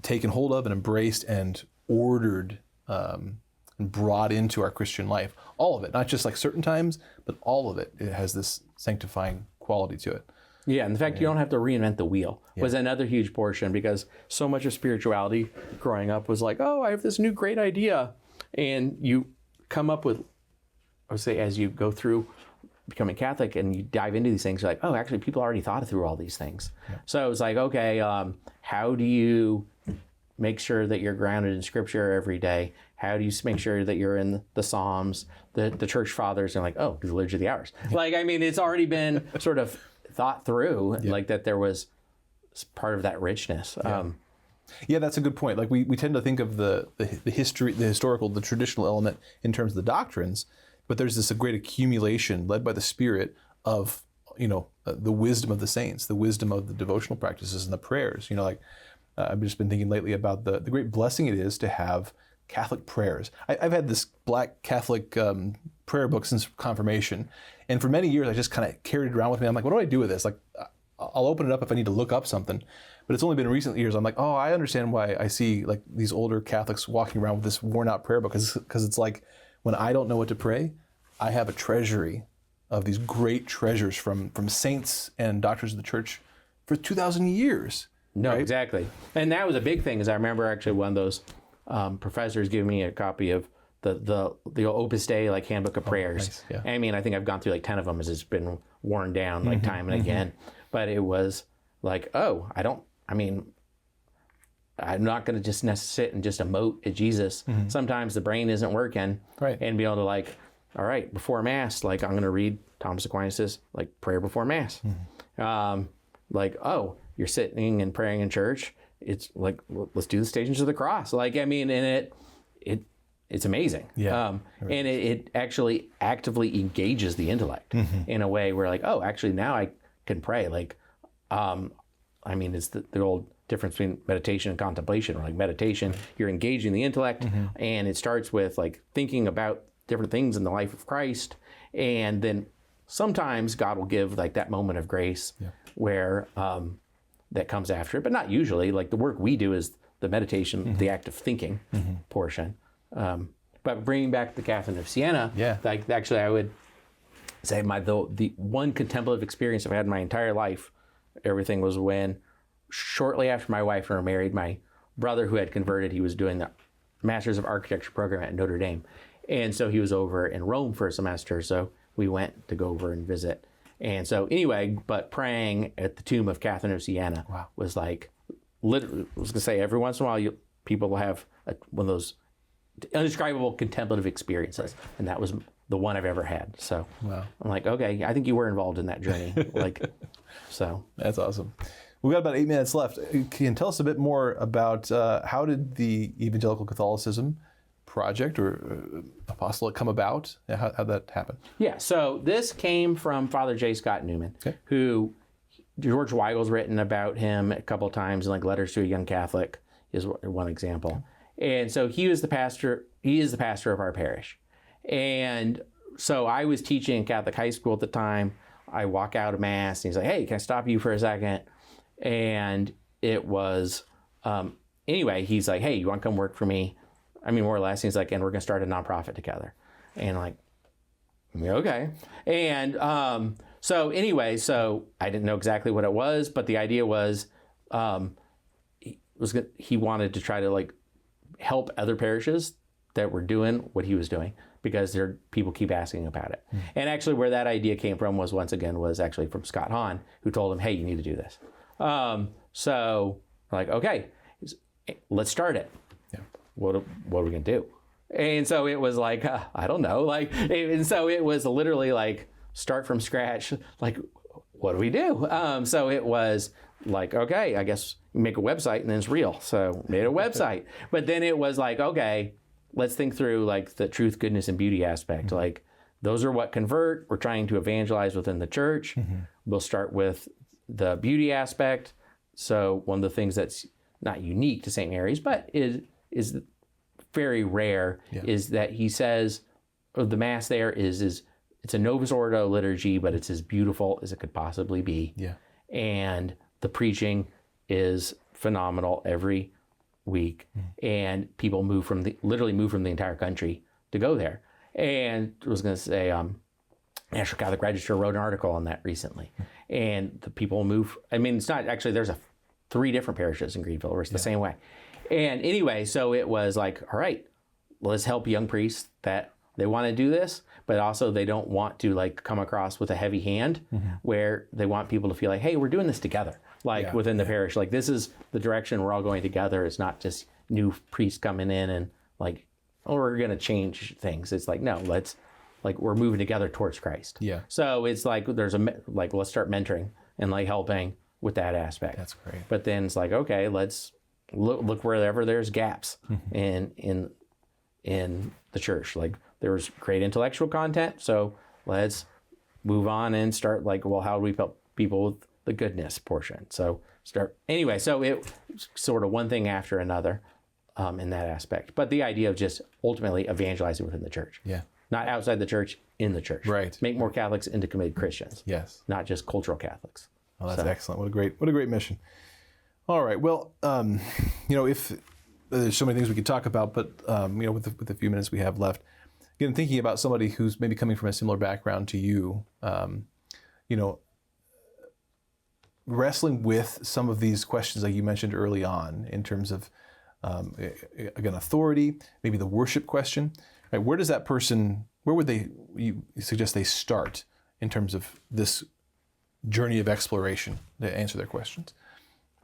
taken hold of and embraced and ordered and brought into our Christian life. All of it, not just like certain times, but all of it. It has this sanctifying quality to it. Yeah, and the fact you don't have to reinvent the wheel was another huge portion, because so much of spirituality growing up was like, I have this new great idea. And you come up with, I would say, as you go through becoming Catholic and you dive into these things, you're like, actually people already thought through all these things. Yeah. So it was like, okay, how do you make sure that you're grounded in Scripture every day? How do you make sure that you're in the Psalms? The Church Fathers are like, the liturgy of the hours. Yeah. Like, I mean, it's already been sort of thought through, like that there was part of that richness. Yeah, that's a good point. Like we tend to think of the history, the historical, the traditional element in terms of the doctrines, but there's a great accumulation led by the Spirit of, the wisdom of the saints, the wisdom of the devotional practices and the prayers. I've just been thinking lately about the great blessing it is to have Catholic prayers. I've had this black Catholic prayer book since confirmation, and for many years I just kind of carried it around with me. I'm like, what do I do with this? Like, I'll open it up if I need to look up something, but it's only been in recent years I'm like, I understand why I see like these older Catholics walking around with this worn out prayer book, because it's like, when I don't know what to pray, I have a treasury of these great treasures from saints and doctors of the Church for 2,000 years. No, right? Exactly. And that was a big thing, is I remember actually one of those professors giving me a copy of the Opus Dei like handbook of prayers. Nice. Yeah. I mean, I think I've gone through like 10 of them as it's been worn down like time and again. But it was like, oh, I'm not going to just sit and just emote at Jesus. Sometimes the brain isn't working, Right. and be able to like, all right, before Mass, like I'm going to read Thomas Aquinas's like prayer before Mass. Like, oh, you're sitting and praying in church. It's like, let's do the Stations of the Cross. Like, I mean, and it's amazing. Yeah. And it actually actively engages the intellect in a way where like, oh, actually now I can pray. Like, I mean, it's the old difference between meditation and contemplation. Or like meditation, you're engaging the intellect, and it starts with like thinking about different things in the life of Christ, and then sometimes God will give like that moment of grace where that comes after it, but not usually. Like the work we do is the meditation, the act of thinking portion. But bringing back the Catherine of Siena, like actually I would say the one contemplative experience I've had in my entire life, everything was when shortly after my wife and I were married, my brother who had converted, he was doing the Masters of Architecture program at Notre Dame. And so he was over in Rome for a semester. So we went to go over and visit. And so anyway, but praying at the tomb of Catherine of Siena was like, literally, I was going to say every once in a while, people will have one of those indescribable contemplative experiences. And that was the one I've ever had. So I'm like, okay, I think you were involved in that journey. Like, so. That's awesome. We've got about 8 minutes left. Can you tell us a bit more about how did the Evangelical Catholicism project or apostolate come about? How'd that happen? Yeah, so this came from Father J. Scott Newman, who George Weigel's written about him a couple of times in like Letters to a Young Catholic is one example. And so he is the pastor of our parish. And so I was teaching in Catholic high school at the time. I walk out of Mass and he's like, hey, can I stop you for a second? And it was, anyway, he's like, hey, you want to come work for me? I mean, more or less, he's like, and we're going to start a nonprofit together. And I'm like, okay. And so anyway, so I didn't know exactly what it was, but the idea was, he wanted to try to like help other parishes that were doing what he was doing, because people keep asking about it. And actually where that idea came from was actually from Scott Hahn, who told him, hey, you need to do this. So we're like, okay, let's start it. What are we going to do? And so it was like, I don't know. Like, and so it was literally like start from scratch. Like, what do we do? So it was like, okay, I guess make a website and then it's real. So made a website, but then it was like, okay, let's think through like the truth, goodness, and beauty aspect. Like those are what convert. We're trying to evangelize within the church. We'll start with the beauty aspect. So one of the things that's not unique to St. Mary's, but is very rare, is that he says, the Mass there is it's a Novus Ordo liturgy, but it's as beautiful as it could possibly be. And the preaching is phenomenal every week, and people literally move from the entire country to go there. And I was going to say, National Catholic Register wrote an article on that recently, and the people move. I mean, it's not actually. There's 3 different parishes in Greenville where it's the same way. And anyway, so it was like, all right, let's help young priests that they want to do this, but also they don't want to like come across with a heavy hand, where they want people to feel like, hey, we're doing this together, like within the parish. Like this is the direction we're all going together. It's not just new priests coming in and like, oh, we're going to change things. It's like, no, we're moving together towards Christ. So it's like, let's start mentoring and like helping with that aspect. That's great. But then it's like, okay, let's look wherever there's gaps in the church. Like there was great intellectual content, so let's move on and start like, well, how do we help people with the goodness portion? So anyway, so it sort of one thing after another in that aspect. But the idea of just ultimately evangelizing within the church. Not outside the church, in the church. Make more Catholics into committed Christians. Not just cultural Catholics. Oh, that's excellent. What a great mission. All right. Well, if there's so many things we could talk about, but with the few minutes we have left, again, thinking about somebody who's maybe coming from a similar background to you, wrestling with some of these questions like you mentioned early on in terms of, again, authority, maybe the worship question. right? Where would you suggest they start in terms of this journey of exploration to answer their questions?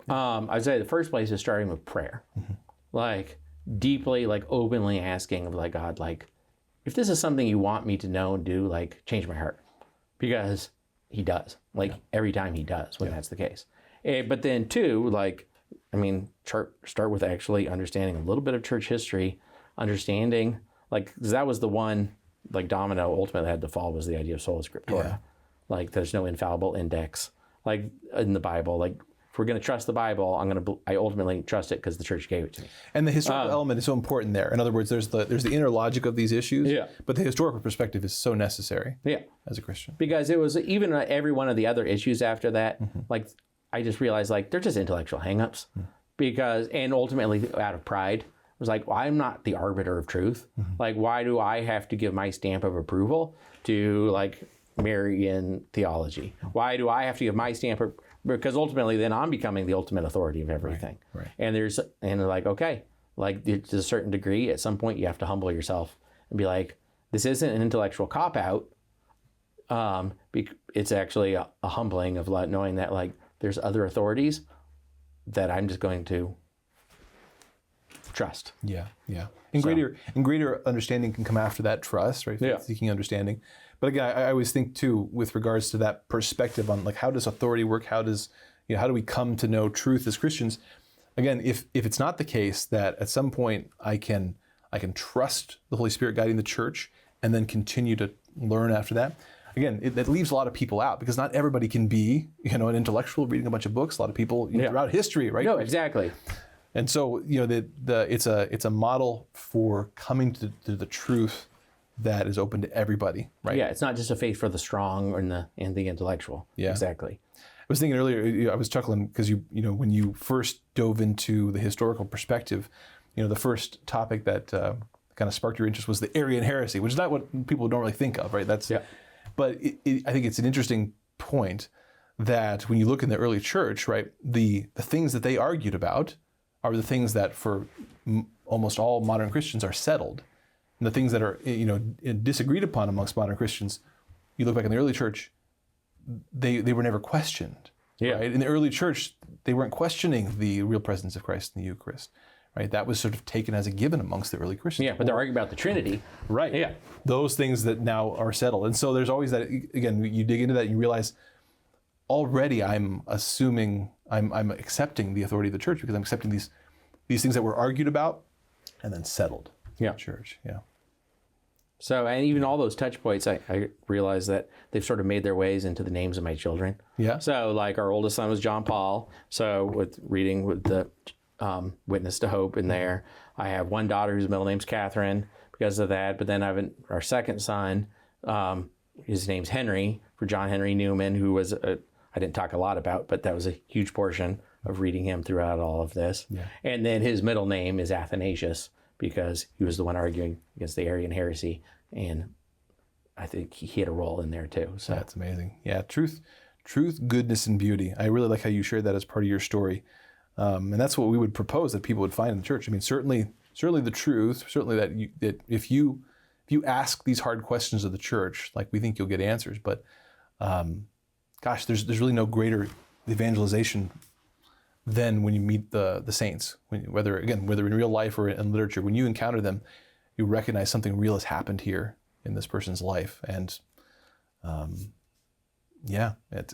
I'd say the first place is starting with prayer. Like deeply, like openly asking of like, God, like, if this is something you want me to know and do, like, change my heart. Because he does, like every time he does when that's the case. But then two, like, I mean, start with actually understanding a little bit of church history, understanding, like, 'cause that was the one, like, domino ultimately had to fall, was the idea of sola scriptura. Yeah. Like, there's no infallible index, like, in the Bible. Like, if we're going to trust the Bible, I ultimately trust it because the church gave it to me. And the historical element is so important there. In other words, there's the inner logic of these issues, but the historical perspective is so necessary as a Christian. Because it was even every one of the other issues after that, like, I just realized, like, they're just intellectual hangups. Because, and ultimately out of pride, it was like, well, I'm not the arbiter of truth. Like, why do I have to give my stamp of approval to, like, Marian theology? Why do I have to give my stamp of, because ultimately then I'm becoming the ultimate authority of everything. Right. And they're like, okay, like, to a certain degree, at some point you have to humble yourself and be like, this isn't an intellectual cop-out. It's actually a humbling of knowing that, like, there's other authorities that I'm just going to trust. Yeah. And greater understanding can come after that trust, right? Seeking understanding. But again, I always think too, with regards to that perspective on, like, how does authority work? How do we come to know truth as Christians? Again, if it's not the case that at some point I can trust the Holy Spirit guiding the church and then continue to learn after that. Again, it leaves a lot of people out, because not everybody can be, an intellectual reading a bunch of books. A lot of people throughout history, right? No, exactly. And so, it's a model for coming to the truth that is open to everybody, right? Yeah, it's not just a faith for the strong and the intellectual. Yeah, exactly. I was thinking earlier, I was chuckling because when you first dove into the historical perspective, the first topic that kind of sparked your interest was the Arian heresy, which is not what people normally think of, right? But I think it's an interesting point that when you look in the early church, right, the things that they argued about are the things that for almost all modern Christians are settled. And the things that are, disagreed upon amongst modern Christians, you look back in the early church, they were never questioned. Right? In the early church, they weren't questioning the real presence of Christ in the Eucharist. Right? That was sort of taken as a given amongst the early Christians. Yeah, but they're arguing about the Trinity. Right. Yeah. Those things that now are settled. And so there's always that, again, you dig into that and you realize already I'm accepting the authority of the church, because I'm accepting these things that were argued about and then settled. In the church. Yeah. So, and even all those touch points, I realize that they've sort of made their ways into the names of my children. Yeah. So, like, our oldest son was John Paul. So, with reading with the Witness to Hope in there, I have one daughter whose middle name's Catherine because of that. But then I have our second son, his name's Henry, for John Henry Newman, who was I didn't talk a lot about, but that was a huge portion of reading him throughout all of this. Yeah. And then his middle name is Athanasius, because he was the one arguing against the Arian heresy, and I think he had a role in there too. So that's amazing. Yeah, truth, goodness, and beauty. I really like how you shared that as part of your story, and that's what we would propose that people would find in the church. I mean, certainly the truth, certainly that if you ask these hard questions of the church, like, we think you'll get answers. But gosh, there's really no greater evangelization than when you meet the saints, whether in real life or in literature. When you encounter them, you recognize something real has happened here in this person's life, and it's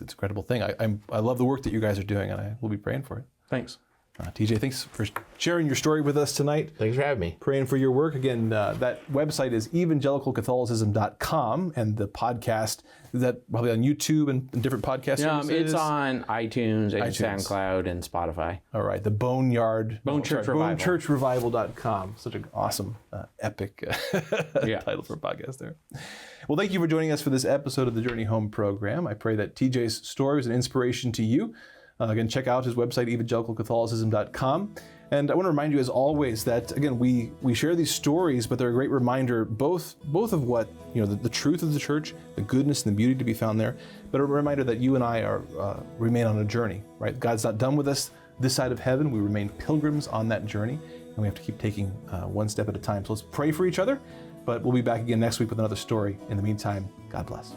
an incredible thing. I love the work that you guys are doing, and I will be praying for it. Thanks. TJ, thanks for sharing your story with us tonight. Thanks for having me. Praying for your work. Again, that website is evangelicalcatholicism.com, and the podcast, is that probably on YouTube and different podcast services? It's on iTunes and SoundCloud and Spotify. All right. The Bone Church Revival. BoneChurchRevival.com. Such an awesome, epic title for a podcast there. Well, thank you for joining us for this episode of the Journey Home program. I pray that TJ's story is an inspiration to you. Again, check out his website, evangelicalcatholicism.com. And I want to remind you, as always, that, again, we share these stories, but they're a great reminder both of what, the truth of the church, the goodness and the beauty to be found there, but a reminder that you and I remain on a journey, right? God's not done with us this side of heaven. We remain pilgrims on that journey, and we have to keep taking one step at a time. So let's pray for each other, but we'll be back again next week with another story. In the meantime, God bless.